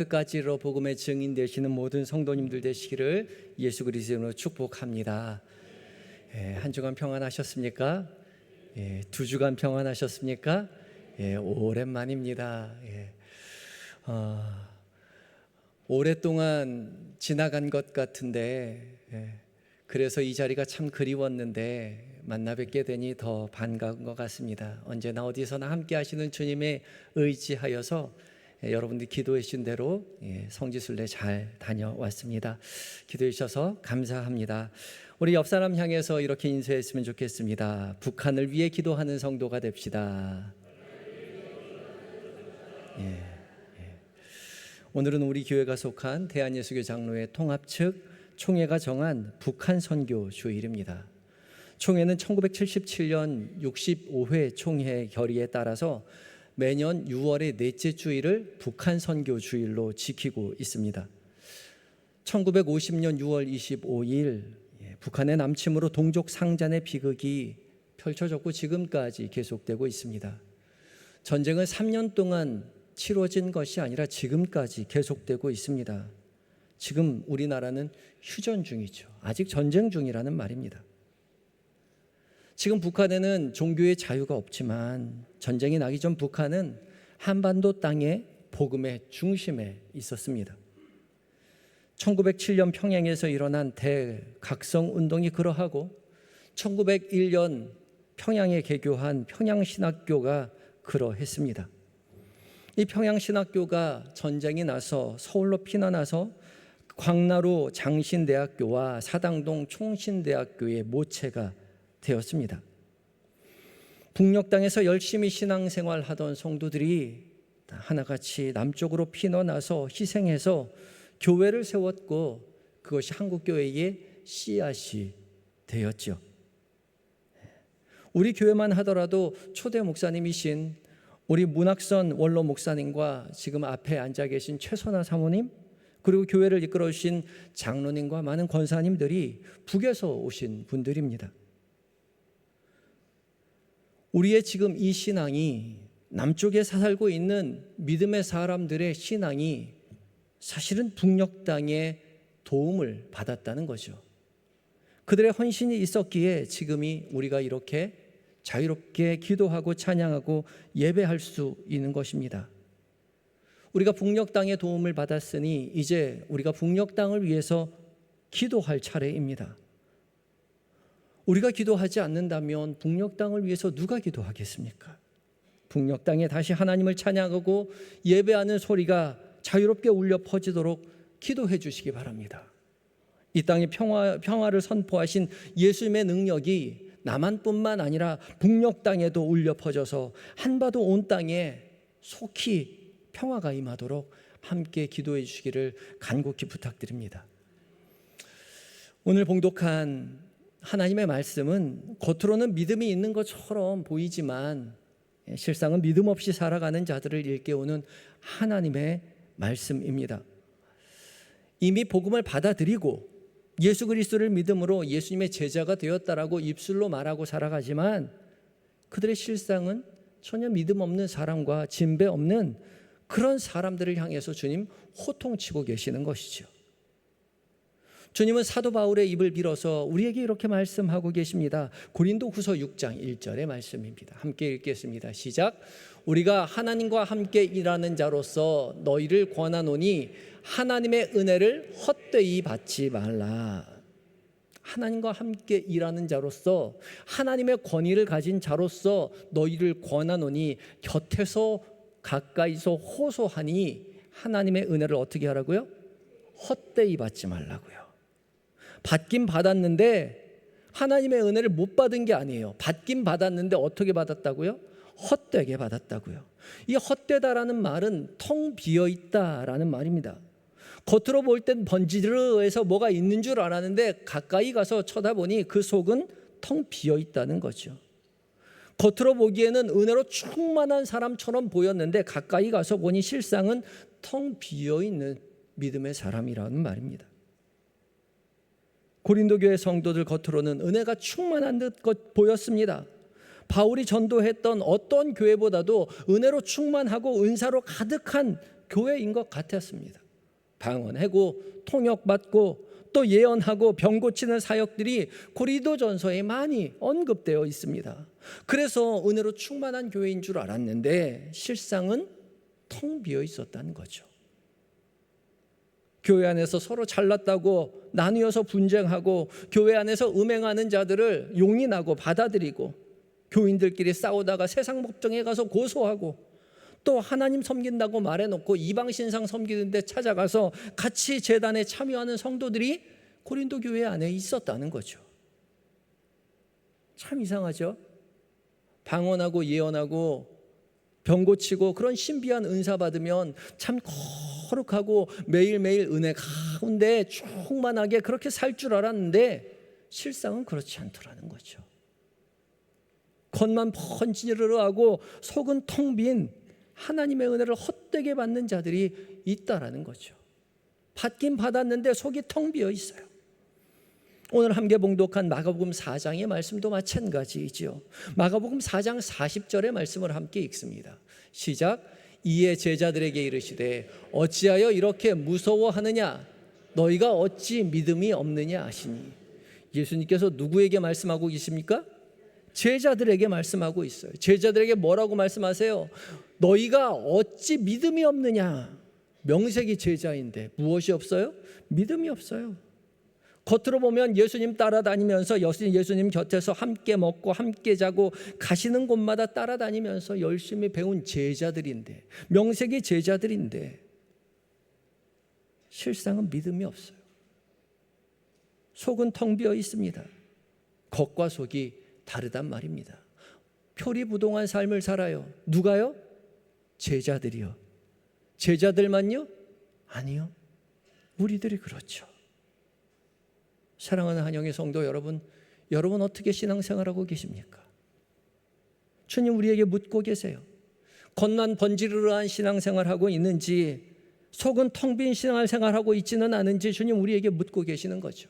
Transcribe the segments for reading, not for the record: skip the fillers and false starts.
끝까지로 복음의 증인 되시는 모든 성도님들 되시기를 예수 그리스도로 축복합니다. 한 주간 평안하셨습니까? 두 주간 평안하셨습니까? 오랜만입니다. 오랫동안 지나간 것 같은데 그래서 이 자리가 참 그리웠는데 만나 뵙게 되니 더 반가운 것 같습니다. 언제나 어디서나 함께 하시는 주님에 의지하여서 여러분들이 기도해 주신 대로 성지순례 잘 다녀왔습니다. 기도해 주셔서 감사합니다. 우리 옆 사람 향해서 이렇게 인사했으면 좋겠습니다. 북한을 위해 기도하는 성도가 됩시다. 오늘은 우리 교회가 속한 대한예수교 장로회 통합 측 총회가 정한 북한 선교 주일입니다. 총회는 1977년 65회 총회 결의에 따라서 매년 6월의 넷째 주일을 북한 선교 주일로 지키고 있습니다. 1950년 6월 25일 북한의 남침으로 동족 상잔의 비극이 펼쳐졌고 지금까지 계속되고 있습니다. 전쟁은 3년 동안 치러진 것이 아니라 지금까지 계속되고 있습니다. 지금 우리나라는 휴전 중이죠. 아직 전쟁 중이라는 말입니다. 지금 북한에는 종교의 자유가 없지만 전쟁이 나기 전 북한은 한반도 땅의 복음의 중심에 있었습니다. 1907년 평양에서 일어난 대각성 운동이 그러하고 1901년 평양에 개교한 평양신학교가 그러했습니다. 이 평양신학교가 전쟁이 나서 서울로 피난와서 광나루 장신대학교와 사당동 총신대학교의 모체가 되었습니다. 북녘 땅에서 열심히 신앙생활하던 성도들이 하나같이 남쪽으로 피난와서 희생해서 교회를 세웠고 그것이 한국교회의 씨앗이 되었죠. 우리 교회만 하더라도 초대 목사님이신 우리 문학선 원로 목사님과 지금 앞에 앉아 계신 최선아 사모님 그리고 교회를 이끌어 주신 장로님과 많은 권사님들이 북에서 오신 분들입니다. 우리의 지금 이 신앙이 남쪽에 살고 있는 믿음의 사람들의 신앙이 사실은 북녘 땅의 도움을 받았다는 거죠. 그들의 헌신이 있었기에 지금이 우리가 이렇게 자유롭게 기도하고 찬양하고 예배할 수 있는 것입니다. 우리가 북녘 땅의 도움을 받았으니 이제 우리가 북녘 땅을 위해서 기도할 차례입니다. 우리가 기도하지 않는다면 북녘 땅을 위해서 누가 기도하겠습니까? 북녘 땅에 다시 하나님을 찬양하고 예배하는 소리가 자유롭게 울려 퍼지도록 기도해 주시기 바랍니다. 이 땅에 평화를 선포하신 예수님의 능력이 남한뿐만 아니라 북녘 땅에도 울려 퍼져서 한바도 온 땅에 속히 평화가 임하도록 함께 기도해 주시기를 간곡히 부탁드립니다. 오늘 봉독한 하나님의 말씀은 겉으로는 믿음이 있는 것처럼 보이지만 실상은 믿음 없이 살아가는 자들을 일깨우는 하나님의 말씀입니다. 이미 복음을 받아들이고 예수 그리스도를 믿음으로 예수님의 제자가 되었다라고 입술로 말하고 살아가지만 그들의 실상은 전혀 믿음 없는 사람과 진배 없는 그런 사람들을 향해서 주님 호통치고 계시는 것이죠. 주님은 사도 바울의 입을 빌어서 우리에게 이렇게 말씀하고 계십니다. 고린도후서 6장 1절의 말씀입니다. 함께 읽겠습니다. 시작. 우리가 하나님과 함께 일하는 자로서 너희를 권하노니 하나님의 은혜를 헛되이 받지 말라. 하나님과 함께 일하는 자로서 하나님의 권위를 가진 자로서 너희를 권하노니 곁에서 가까이서 호소하니 하나님의 은혜를 어떻게 하라고요? 헛되이 받지 말라고요. 받긴 받았는데 하나님의 은혜를 못 받은 게 아니에요. 받긴 받았는데 어떻게 받았다고요? 헛되게 받았다고요. 이 헛되다라는 말은 텅 비어있다라는 말입니다. 겉으로 볼 땐 번지르르해서 뭐가 있는 줄 알았는데 가까이 가서 쳐다보니 그 속은 텅 비어있다는 거죠. 겉으로 보기에는 은혜로 충만한 사람처럼 보였는데 가까이 가서 보니 실상은 텅 비어있는 믿음의 사람이라는 말입니다. 고린도 교회 성도들 겉으로는 은혜가 충만한 듯 보였습니다. 바울이 전도했던 어떤 교회보다도 은혜로 충만하고 은사로 가득한 교회인 것 같았습니다. 방언하고 통역받고 또 예언하고 병 고치는 사역들이 고린도전서에 많이 언급되어 있습니다. 그래서 은혜로 충만한 교회인 줄 알았는데 실상은 텅 비어 있었다는 거죠. 교회 안에서 서로 잘났다고 나누어서 분쟁하고 교회 안에서 음행하는 자들을 용인하고 받아들이고 교인들끼리 싸우다가 세상 법정에 가서 고소하고 또 하나님 섬긴다고 말해놓고 이방 신상 섬기는데 찾아가서 같이 제단에 참여하는 성도들이 고린도 교회 안에 있었다는 거죠. 참 이상하죠? 방언하고 예언하고 병 고치고 그런 신비한 은사 받으면 참 거룩하고 매일매일 은혜 가운데 충만하게 그렇게 살 줄 알았는데 실상은 그렇지 않더라는 거죠. 겉만 번지르르하고 속은 텅 빈 하나님의 은혜를 헛되게 받는 자들이 있다라는 거죠. 받긴 받았는데 속이 텅 비어 있어요. 오늘 함께 봉독한 마가복음 4장의 말씀도 마찬가지이지요. 마가복음 4장 40절의 말씀을 함께 읽습니다. 시작. 이에 제자들에게 이르시되 어찌하여 이렇게 무서워하느냐 너희가 어찌 믿음이 없느냐 하시니. 예수님께서 누구에게 말씀하고 계십니까? 제자들에게 말씀하고 있어요. 제자들에게 뭐라고 말씀하세요? 너희가 어찌 믿음이 없느냐. 명색이 제자인데 무엇이 없어요? 믿음이 없어요. 겉으로 보면 예수님 따라다니면서 예수님 곁에서 함께 먹고 함께 자고 가시는 곳마다 따라다니면서 열심히 배운 제자들인데 명색이 제자들인데 실상은 믿음이 없어요. 속은 텅 비어 있습니다. 겉과 속이 다르단 말입니다. 표리부동한 삶을 살아요. 누가요? 제자들이요. 제자들만요? 아니요. 우리들이 그렇죠. 사랑하는 한영의 성도 여러분, 여러분 어떻게 신앙생활하고 계십니까? 주님 우리에게 묻고 계세요. 겉만 번지르르한 신앙생활하고 있는지 속은 텅 빈 신앙생활하고 있지는 않은지 주님 우리에게 묻고 계시는 거죠.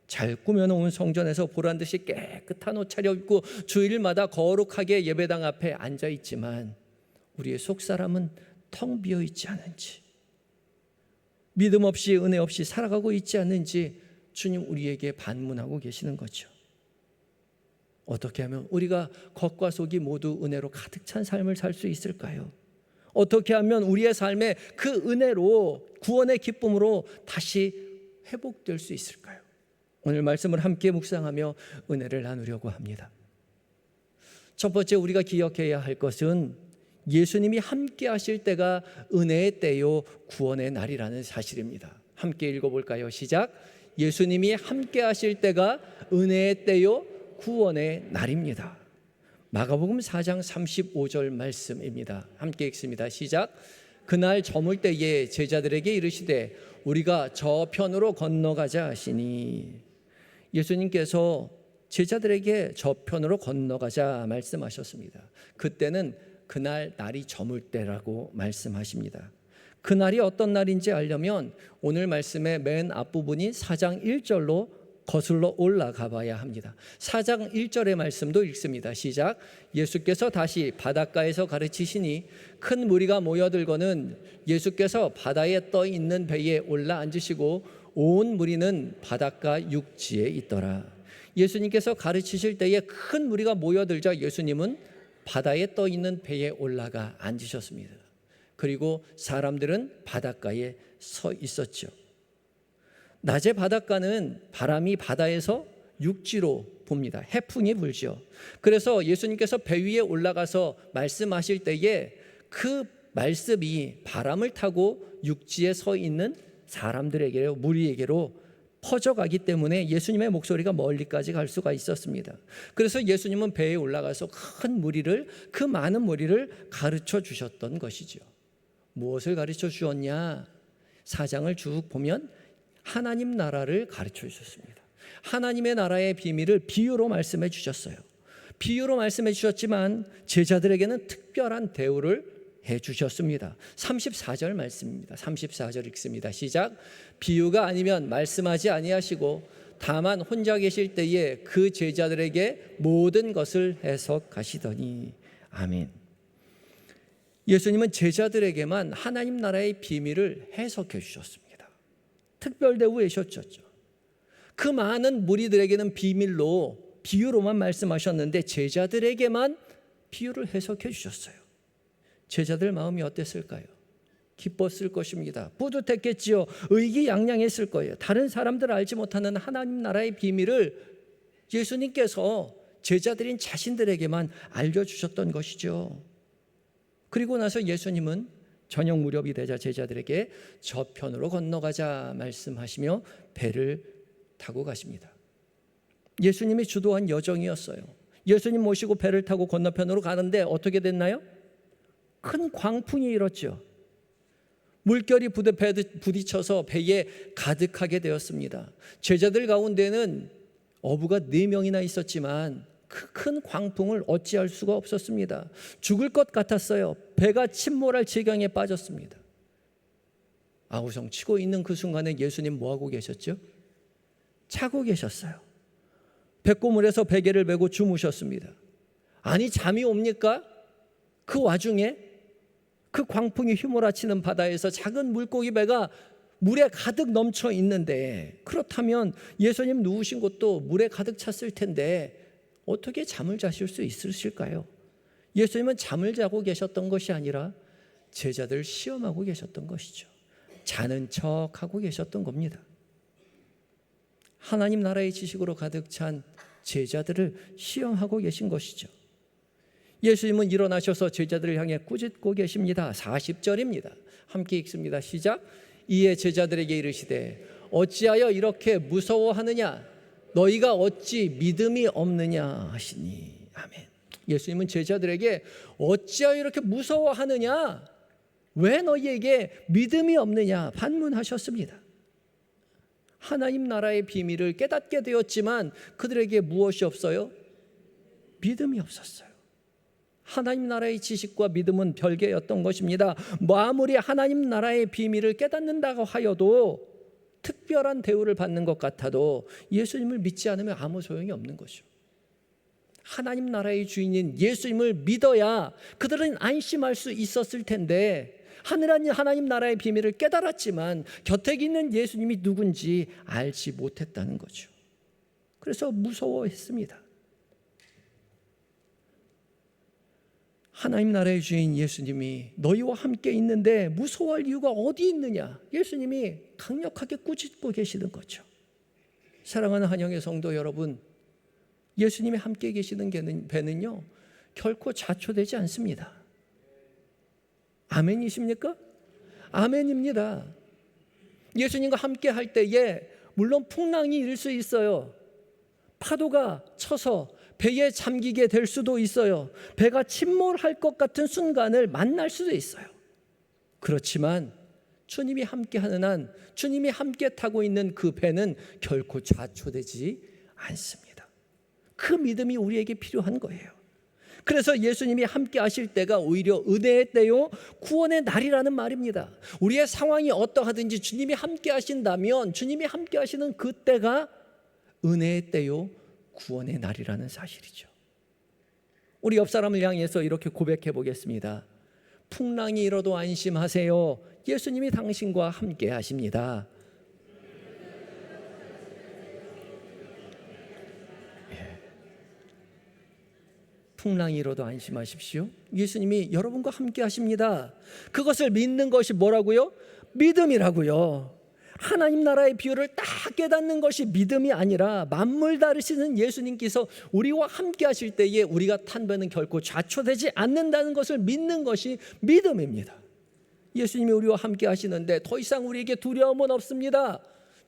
잘 꾸며놓은 성전에서 보란듯이 깨끗한 옷 차려입고 주일마다 거룩하게 예배당 앞에 앉아있지만 우리의 속사람은 텅 비어있지 않은지, 믿음 없이 은혜 없이 살아가고 있지 않는지 주님 우리에게 반문하고 계시는 거죠. 어떻게 하면 우리가 겉과 속이 모두 은혜로 가득 찬 삶을 살 수 있을까요? 어떻게 하면 우리의 삶에 그 은혜로 구원의 기쁨으로 다시 회복될 수 있을까요? 오늘 말씀을 함께 묵상하며 은혜를 나누려고 합니다. 첫 번째 우리가 기억해야 할 것은 예수님이 함께 하실 때가 은혜의 때요 구원의 날이라는 사실입니다. 함께 읽어볼까요? 시작. 예수님이 함께 하실 때가 은혜의 때요 구원의 날입니다. 마가복음 4장 35절 말씀입니다. 함께 읽습니다. 시작. 그날 저물 때에 제자들에게 이르시되 우리가 저편으로 건너가자 하시니. 예수님께서 제자들에게 저편으로 건너가자 말씀하셨습니다. 그때는 그날 날이 저물 때라고 말씀하십니다. 그날이 어떤 날인지 알려면 오늘 말씀의 맨 앞부분인 4장 1절로 거슬러 올라가 봐야 합니다. 4장 1절의 말씀도 읽습니다. 시작. 예수께서 다시 바닷가에서 가르치시니 큰 무리가 모여들거는 예수께서 바다에 떠 있는 배에 올라 앉으시고 온 무리는 바닷가 육지에 있더라. 예수님께서 가르치실 때에 큰 무리가 모여들자 예수님은 바다에 떠 있는 배에 올라가 앉으셨습니다. 그리고 사람들은 바닷가에 서 있었죠. 낮에 바닷가는 바람이 바다에서 육지로 붑니다. 해풍이 불죠. 그래서 예수님께서 배 위에 올라가서 말씀하실 때에 그 말씀이 바람을 타고 육지에 서 있는 사람들에게로, 무리에게로 퍼져가기 때문에 예수님의 목소리가 멀리까지 갈 수가 있었습니다. 그래서 예수님은 배에 올라가서 큰 무리를, 그 많은 무리를 가르쳐 주셨던 것이죠. 무엇을 가르쳐 주었냐? 4장을 쭉 보면 하나님 나라를 가르쳐 주셨습니다. 하나님의 나라의 비밀을 비유로 말씀해 주셨어요. 비유로 말씀해 주셨지만 제자들에게는 특별한 대우를 해 주셨습니다. 34절 말씀입니다. 34절 읽습니다. 시작. 비유가 아니면 말씀하지 아니하시고 다만 혼자 계실 때에 그 제자들에게 모든 것을 해석하시더니. 아멘. 예수님은 제자들에게만 하나님 나라의 비밀을 해석해 주셨습니다. 특별 대우해 주셨죠. 그 많은 무리들에게는 비유로만 말씀하셨는데 제자들에게만 비유를 해석해 주셨어요. 제자들 마음이 어땠을까요? 기뻤을 것입니다. 뿌듯했겠지요. 의기양양했을 거예요. 다른 사람들 알지 못하는 하나님 나라의 비밀을 예수님께서 제자들인 자신들에게만 알려주셨던 것이죠. 그리고 나서 예수님은 저녁 무렵이 되자 제자들에게 저편으로 건너가자 말씀하시며 배를 타고 가십니다. 예수님이 주도한 여정이었어요. 예수님 모시고 배를 타고 건너편으로 가는데 어떻게 됐나요? 큰 광풍이 일었죠. 물결이 부딪혀서 배에 가득하게 되었습니다. 제자들 가운데는 어부가 4명이나 있었지만 그 큰 광풍을 어찌할 수가 없었습니다. 죽을 것 같았어요. 배가 침몰할 지경에 빠졌습니다. 아우성 치고 있는 그 순간에 예수님 뭐하고 계셨죠? 자고 계셨어요. 배꼽물에서 베개를 메고 주무셨습니다. 아니 잠이 옵니까? 그 와중에 그 광풍이 휘몰아치는 바다에서 작은 물고기 배가 물에 가득 넘쳐 있는데, 그렇다면 예수님 누우신 곳도 물에 가득 찼을 텐데 어떻게 잠을 자실 수 있으실까요? 예수님은 잠을 자고 계셨던 것이 아니라 제자들을 시험하고 계셨던 것이죠. 자는 척하고 계셨던 겁니다. 하나님 나라의 지식으로 가득 찬 제자들을 시험하고 계신 것이죠. 예수님은 일어나셔서 제자들을 향해 꾸짖고 계십니다. 40절입니다. 함께 읽습니다. 시작. 이에 제자들에게 이르시되 어찌하여 이렇게 무서워하느냐? 너희가 어찌 믿음이 없느냐 하시니. 아멘. 예수님은 제자들에게 어찌하여 이렇게 무서워하느냐? 왜 너희에게 믿음이 없느냐? 반문하셨습니다. 하나님 나라의 비밀을 깨닫게 되었지만 그들에게 무엇이 없어요? 믿음이 없었어요. 하나님 나라의 지식과 믿음은 별개였던 것입니다. 아무리 하나님 나라의 비밀을 깨닫는다고 하여도 특별한 대우를 받는 것 같아도 예수님을 믿지 않으면 아무 소용이 없는 것이죠. 하나님 나라의 주인인 예수님을 믿어야 그들은 안심할 수 있었을 텐데, 하나님 나라의 비밀을 깨달았지만 곁에 있는 예수님이 누군지 알지 못했다는 거죠. 그래서 무서워했습니다. 하나님 나라의 주인 예수님이 너희와 함께 있는데 무서워할 이유가 어디 있느냐? 예수님이 강력하게 꾸짖고 계시는 거죠. 사랑하는 한영의 성도 여러분, 예수님이 함께 계시는 배는요 결코 자초되지 않습니다. 아멘이십니까? 아멘입니다. 예수님과 함께 할 때에 물론 풍랑이 일 수 있어요. 파도가 쳐서 배에 잠기게 될 수도 있어요. 배가 침몰할 것 같은 순간을 만날 수도 있어요. 그렇지만 주님이 함께하는 한, 주님이 함께 타고 있는 그 배는 결코 좌초되지 않습니다. 그 믿음이 우리에게 필요한 거예요. 그래서 예수님이 함께 하실 때가 오히려 은혜의 때요 구원의 날이라는 말입니다. 우리의 상황이 어떠하든지 주님이 함께 하신다면 주님이 함께 하시는 그 때가 은혜의 때요 구원의 날이라는 사실이죠. 우리 옆 사람을 향해서 이렇게 고백해 보겠습니다. 풍랑이 일어도 안심하세요. 예수님이 당신과 함께 하십니다. 풍랑이 일어도 안심하십시오. 예수님이 여러분과 함께 하십니다. 그것을 믿는 것이 뭐라고요? 믿음이라고요. 하나님 나라의 비유를 딱 깨닫는 것이 믿음이 아니라 만물 다루시는 예수님께서 우리와 함께 하실 때에 우리가 탄 배는 결코 좌초되지 않는다는 것을 믿는 것이 믿음입니다. 예수님이 우리와 함께 하시는데 더 이상 우리에게 두려움은 없습니다.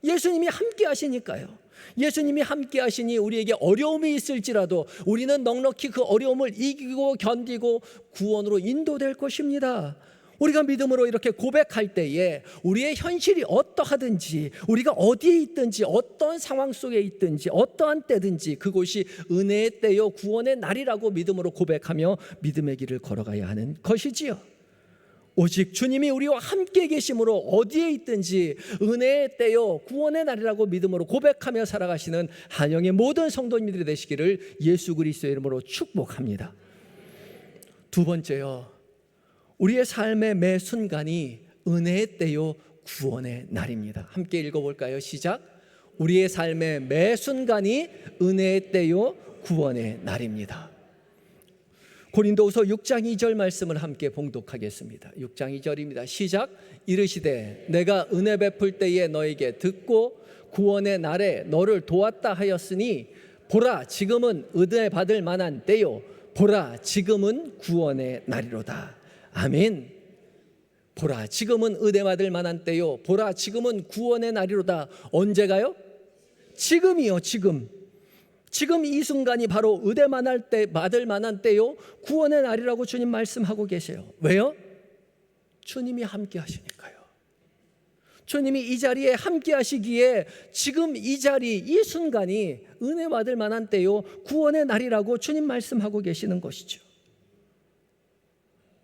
예수님이 함께 하시니까요. 예수님이 함께 하시니 우리에게 어려움이 있을지라도 우리는 넉넉히 그 어려움을 이기고 견디고 구원으로 인도될 것입니다. 우리가 믿음으로 이렇게 고백할 때에 우리의 현실이 어떠하든지, 우리가 어디에 있든지, 어떤 상황 속에 있든지, 어떠한 때든지 그곳이 은혜의 때요 구원의 날이라고 믿음으로 고백하며 믿음의 길을 걸어가야 하는 것이지요. 오직 주님이 우리와 함께 계심으로 어디에 있든지 은혜의 때요 구원의 날이라고 믿음으로 고백하며 살아가시는 한영의 모든 성도님들이 되시기를 예수 그리스도의 이름으로 축복합니다. 두 번째요, 우리의 삶의 매 순간이 은혜의 때요 구원의 날입니다. 함께 읽어볼까요? 시작. 우리의 삶의 매 순간이 은혜의 때요 구원의 날입니다. 고린도후서 6장 2절 말씀을 함께 봉독하겠습니다. 6장 2절입니다. 시작. 이르시되 내가 은혜 베풀 때에 너에게 듣고 구원의 날에 너를 도왔다 하였으니 보라 지금은 은혜 받을 만한 때요 보라 지금은 구원의 날이로다. 아멘. 보라 지금은 은혜 받을 만한 때요 보라 지금은 구원의 날이로다. 언제가요? 지금이요. 지금 이 순간이 바로 은혜 받을 만한 때요 구원의 날이라고 주님 말씀하고 계세요. 왜요? 주님이 함께 하시니까요. 주님이 이 자리에 함께 하시기에 지금 이 자리 이 순간이 은혜 받을 만한 때요 구원의 날이라고 주님 말씀하고 계시는 것이죠.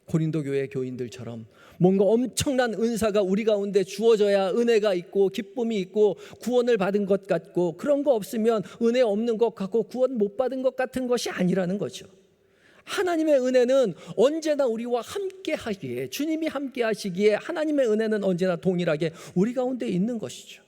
고린도 교회 교인들처럼 뭔가 엄청난 은사가 우리 가운데 주어져야 은혜가 있고 기쁨이 있고 구원을 받은 것 같고, 그런 거 없으면 은혜 없는 것 같고 구원 못 받은 것 같은 것이 아니라는 거죠. 하나님의 은혜는 언제나 우리와 함께 하기에, 주님이 함께 하시기에 하나님의 은혜는 언제나 동일하게 우리 가운데 있는 것이죠.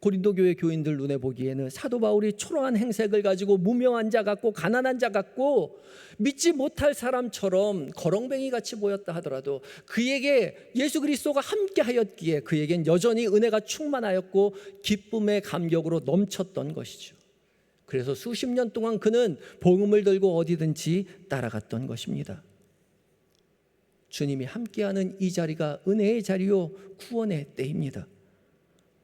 고린도 교회 교인들 눈에 보기에는 사도 바울이 초라한 행색을 가지고 무명한 자 같고 가난한 자 같고 믿지 못할 사람처럼 거렁뱅이 같이 보였다 하더라도 그에게 예수 그리스도가 함께 하였기에 그에겐 여전히 은혜가 충만하였고 기쁨의 감격으로 넘쳤던 것이죠. 그래서 수십 년 동안 그는 복음을 들고 어디든지 따라갔던 것입니다. 주님이 함께하는 이 자리가 은혜의 자리요 구원의 때입니다.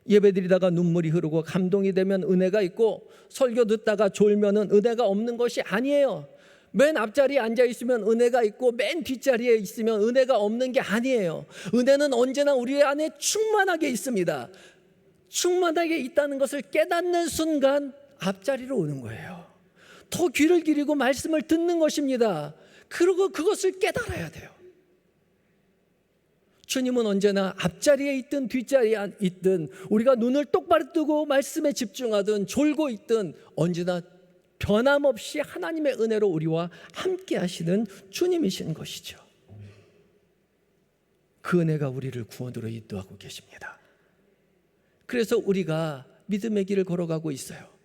예배드리다가 눈물이 흐르고 감동이 되면 은혜가 있고, 설교 듣다가 졸면은 은혜가 없는 것이 아니에요. 맨 앞자리에 앉아 있으면 은혜가 있고 맨 뒷자리에 있으면 은혜가 없는 게 아니에요. 은혜는 언제나 우리 안에 충만하게 있습니다. 충만하게 있다는 것을 깨닫는 순간 앞자리로 오는 거예요. 더 귀를 기리고 말씀을 듣는 것입니다. 그리고 그것을 깨달아야 돼요. 주님은 언제나 앞자리에 있든 뒷자리에 있든, 우리가 눈을 똑바로 뜨고 말씀에 집중하든 졸고 있든 언제나 변함없이 하나님의 은혜로 우리와 함께 하시는 주님이신 것이죠. 그 은혜가 우리를 구원으로 인도하고 계십니다. 그래서 우리가 믿음의 길을 걸어가고 있어요.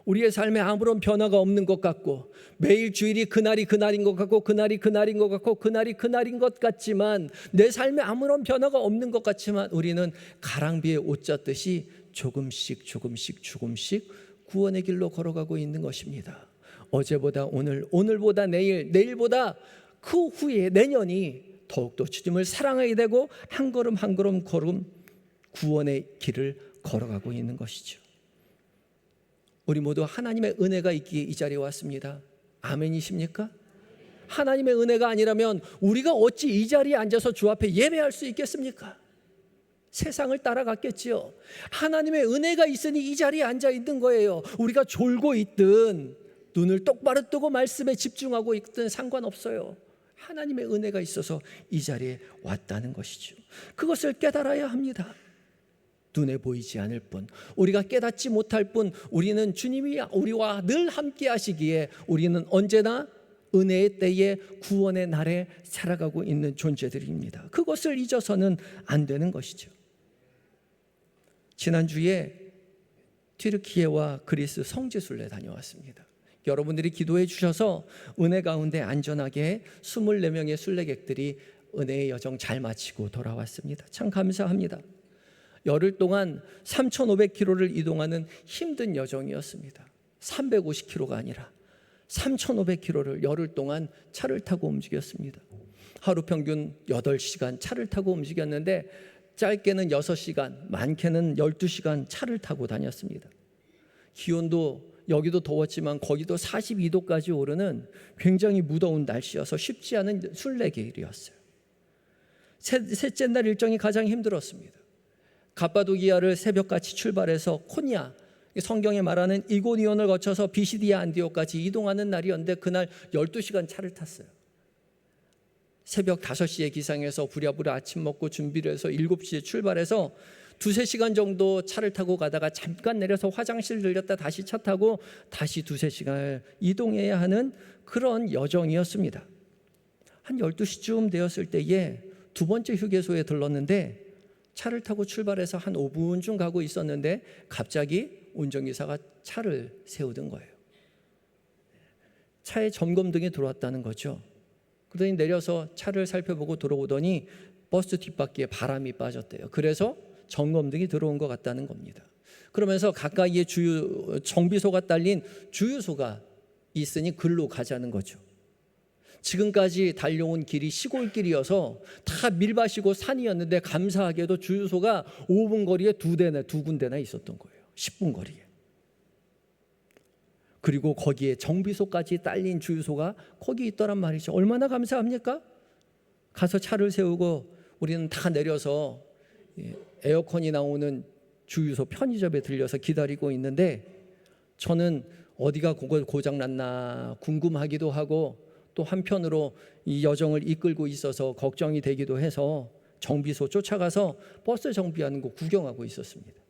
우리의 삶에 아무런 변화가 없는 것 같고, 매일 주일이 그날이 그날인 것 같고, 그날이 그날인 것 같고, 그날이 그날인 것 같지만, 내 삶에 아무런 변화가 없는 것 같지만 우리는 가랑비에 옷 젖듯이 조금씩 구원의 길로 걸어가고 있는 것입니다. 어제보다 오늘, 오늘보다 내일, 내일보다 그 후에 내년이 더욱더 주님을 사랑하게 되고 한 걸음 한 걸음 구원의 길을 걸어가고 있는 것이죠. 우리 모두 하나님의 은혜가 있기에 이 자리에 왔습니다. 아멘이십니까? 하나님의 은혜가 아니라면 우리가 어찌 이 자리에 앉아서 주 앞에 예배할 수 있겠습니까? 세상을 따라갔겠지요. 하나님의 은혜가 있으니 이 자리에 앉아 있는 거예요. 우리가 졸고 있든 눈을 똑바로 뜨고 말씀에 집중하고 있든 상관없어요. 하나님의 은혜가 있어서 이 자리에 왔다는 것이죠. 그것을 깨달아야 합니다. 눈에 보이지 않을 뿐, 우리가 깨닫지 못할 뿐, 우리는 주님이 우리와 늘 함께 하시기에 우리는 언제나 은혜의 때에 구원의 날에 살아가고 있는 존재들입니다. 그것을 잊어서는 안 되는 것이죠. 지난주에 튀르키예와 그리스 성지순례 다녀왔습니다. 여러분들이 기도해 주셔서 은혜 가운데 안전하게 24명의 순례객들이 은혜의 여정 잘 마치고 돌아왔습니다. 참 감사합니다. 열흘 동안 3,500km를 이동하는 힘든 여정이었습니다. 350km가 아니라 3,500km를 열흘 동안 차를 타고 움직였습니다. 하루 평균 8시간 차를 타고 움직였는데 짧게는 6시간, 많게는 12시간 차를 타고 다녔습니다. 기온도 여기도 더웠지만 거기도 42도까지 오르는 굉장히 무더운 날씨여서 쉽지 않은 순례길이었어요. 셋째 날 일정이 가장 힘들었습니다. 갑바도기아를 새벽같이 출발해서 코니아, 성경에 말하는 이고니온을 거쳐서 비시디아 안디오까지 이동하는 날이었는데 그날 12시간 차를 탔어요. 새벽 5시에 기상해서 부랴부랴 아침 먹고 준비를 해서 7시에 출발해서 2-3시간 정도 차를 타고 가다가 잠깐 내려서 화장실 들렸다 다시 차 타고 다시 2-3시간을 이동해야 하는 그런 여정이었습니다. 한 12시쯤 되었을 때에 두 번째 휴게소에 들렀는데 차를 타고 출발해서 한 5분쯤 가고 있었는데 갑자기 운전기사가 차를 세우던 거예요. 차에 점검등이 들어왔다는 거죠. 그러더니 내려서 차를 살펴보고 들어오더니 버스 뒷바퀴에 바람이 빠졌대요. 그래서 점검등이 들어온 것 같다는 겁니다. 그러면서 가까이에 정비소가 딸린 주유소가 있으니 글로 가자는 거죠. 지금까지 달려온 길이 시골길이어서 다 밀밭이고 산이었는데 감사하게도 주유소가 5분 거리에 두 군데나 있었던 거예요. 10분 거리에. 그리고 거기에 정비소까지 딸린 주유소가 거기 있더란 말이죠. 얼마나 감사합니까? 가서 차를 세우고 우리는 다 내려서 에어컨이 나오는 주유소 편의점에 들려서 기다리고 있는데 저는 어디가 고장났나 궁금하기도 하고 또 한편으로 이 여정을 이끌고 있어서 걱정이 되기도 해서 정비소 쫓아가서 버스 정비하는 거 구경하고 있었습니다.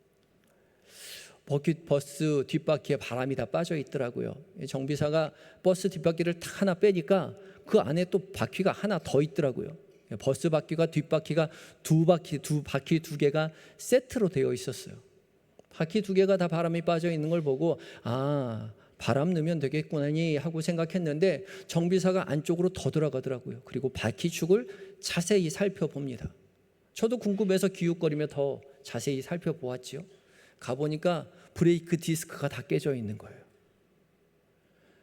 버스 뒷바퀴에 바람이 다 빠져 있더라고요. 정비사가 버스 뒷바퀴를 딱 하나 빼니까 그 안에 또 바퀴가 하나 더 있더라고요. 버스 바퀴가 뒷바퀴가 두 바퀴 두 개가 세트로 되어 있었어요. 바퀴 두 개가 다 바람이 빠져 있는 걸 보고 바람 넣으면 되겠구나 하고 생각했는데 정비사가 안쪽으로 더 들어가더라고요. 그리고 바퀴축을 자세히 살펴봅니다. 저도 궁금해서 기웃거리며 더 자세히 살펴보았지요. 가보니까 브레이크 디스크가 다 깨져 있는 거예요.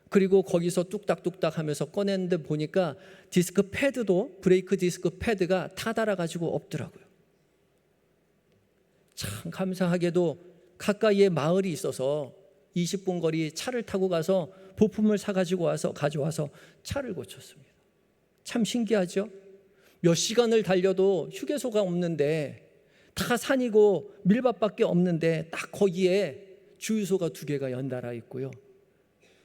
그리고 거기서 뚝딱뚝딱 하면서 꺼냈는데 보니까 디스크 패드도 브레이크 디스크 패드가 타달아가지고 없더라고요. 참 감사하게도 가까이에 마을이 있어서 20분 거리 차를 타고 가서 부품을 가져와서 차를 고쳤습니다. 참 신기하죠? 몇 시간을 달려도 휴게소가 없는데 다 산이고 밀밭밖에 없는데 딱 거기에 주유소가 두 개가 연달아 있고요.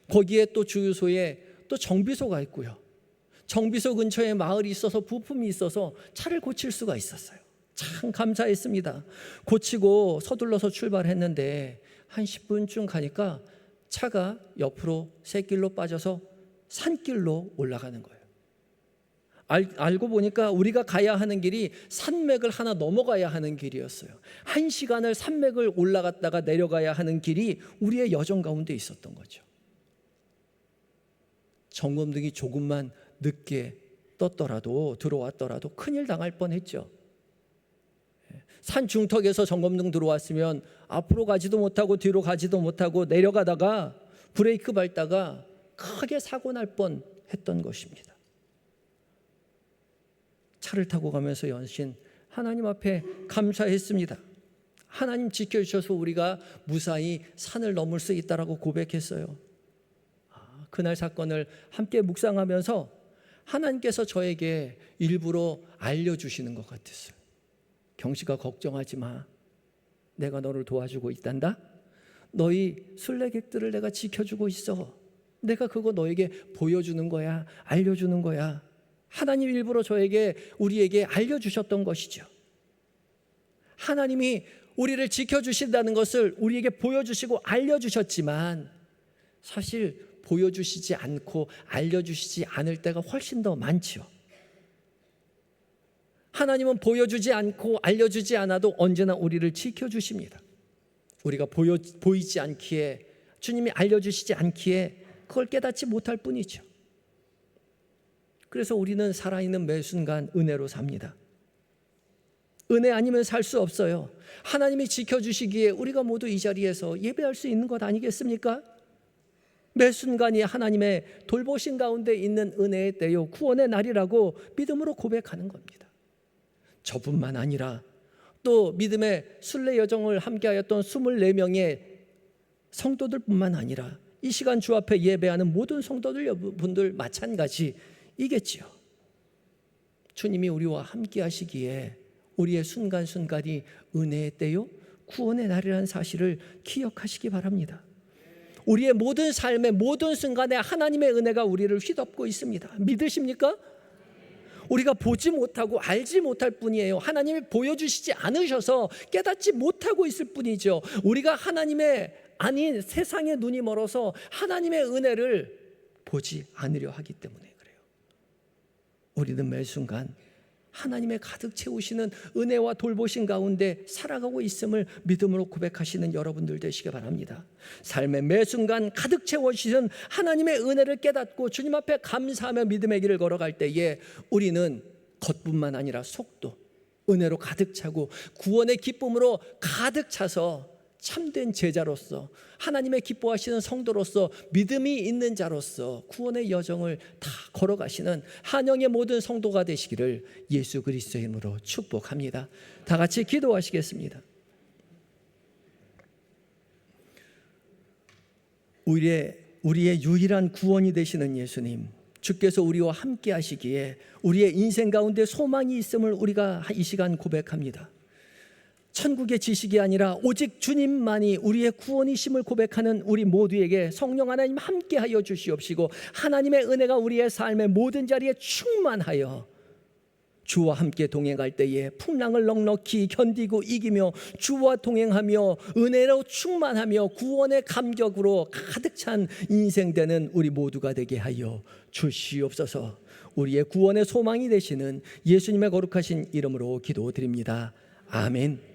거기에 또 주유소에 또 정비소가 있고요. 정비소 근처에 마을이 있어서 부품이 있어서 차를 고칠 수가 있었어요. 참 감사했습니다. 고치고 서둘러서 출발했는데 한 10분쯤 가니까 차가 옆으로 새길로 빠져서 산길로 올라가는 거예요. 알고 보니까 우리가 가야 하는 길이 산맥을 하나 넘어가야 하는 길이었어요. 1시간을 산맥을 올라갔다가 내려가야 하는 길이 우리의 여정 가운데 있었던 거죠. 점검등이 조금만 늦게 들어왔더라도 큰일 당할 뻔했죠. 산 중턱에서 점검등 들어왔으면 앞으로 가지도 못하고 뒤로 가지도 못하고 내려가다가 브레이크 밟다가 크게 사고 날 뻔했던 것입니다. 차를 타고 가면서 연신 하나님 앞에 감사했습니다. 하나님 지켜주셔서 우리가 무사히 산을 넘을 수 있다라고 고백했어요. 그날 사건을 함께 묵상하면서 하나님께서 저에게 일부러 알려주시는 것 같았어요. 경식아, 걱정하지 마. 내가 너를 도와주고 있단다. 너희 순례객들을 내가 지켜주고 있어. 내가 그거 너에게 보여주는 거야. 알려주는 거야. 하나님 일부러 우리에게 알려주셨던 것이죠. 하나님이 우리를 지켜주신다는 것을 우리에게 보여주시고 알려주셨지만 사실 보여주시지 않고 알려주시지 않을 때가 훨씬 더 많죠. 하나님은 보여주지 않고 알려주지 않아도 언제나 우리를 지켜주십니다. 우리가 보이지 않기에, 주님이 알려주시지 않기에 그걸 깨닫지 못할 뿐이죠. 그래서 우리는 살아있는 매 순간 은혜로 삽니다. 은혜 아니면 살 수 없어요. 하나님이 지켜주시기에 우리가 모두 이 자리에서 예배할 수 있는 것 아니겠습니까? 매 순간이 하나님의 돌보신 가운데 있는 은혜의 때요, 구원의 날이라고 믿음으로 고백하는 겁니다. 저뿐만 아니라 또 믿음의 순례 여정을 함께하였던 24명의 성도들뿐만 아니라 이 시간 주 앞에 예배하는 모든 성도들 여러분들 마찬가지이겠지요. 주님이 우리와 함께 하시기에 우리의 순간순간이 은혜의 때요, 구원의 날이라는 사실을 기억하시기 바랍니다. 우리의 모든 삶의 모든 순간에 하나님의 은혜가 우리를 휘덮고 있습니다. 믿으십니까? 우리가 보지 못하고 알지 못할 뿐이에요. 하나님이 보여주시지 않으셔서 깨닫지 못하고 있을 뿐이죠. 우리가 하나님의 아닌 세상의 눈이 멀어서 하나님의 은혜를 보지 않으려 하기 때문에 그래요. 우리는 매 순간 하나님의 가득 채우시는 은혜와 돌보신 가운데 살아가고 있음을 믿음으로 고백하시는 여러분들 되시기 바랍니다. 삶의 매 순간 가득 채워주시는 하나님의 은혜를 깨닫고 주님 앞에 감사하며 믿음의 길을 걸어갈 때에 우리는 겉뿐만 아니라 속도 은혜로 가득 차고 구원의 기쁨으로 가득 차서 참된 제자로서 하나님의 기뻐하시는 성도로서 믿음이 있는 자로서 구원의 여정을 다 걸어가시는 한영의 모든 성도가 되시기를 예수 그리스도의 이름으로 축복합니다. 다 같이 기도하시겠습니다. 우리의 유일한 구원이 되시는 예수님, 주께서 우리와 함께 하시기에 우리의 인생 가운데 소망이 있음을 우리가 이 시간 고백합니다. 천국의 지식이 아니라 오직 주님만이 우리의 구원이심을 고백하는 우리 모두에게 성령 하나님 함께하여 주시옵시고 하나님의 은혜가 우리의 삶의 모든 자리에 충만하여 주와 함께 동행할 때에 풍랑을 넉넉히 견디고 이기며 주와 동행하며 은혜로 충만하며 구원의 감격으로 가득 찬 인생 되는 우리 모두가 되게 하여 주시옵소서. 우리의 구원의 소망이 되시는 예수님의 거룩하신 이름으로 기도드립니다. 아멘.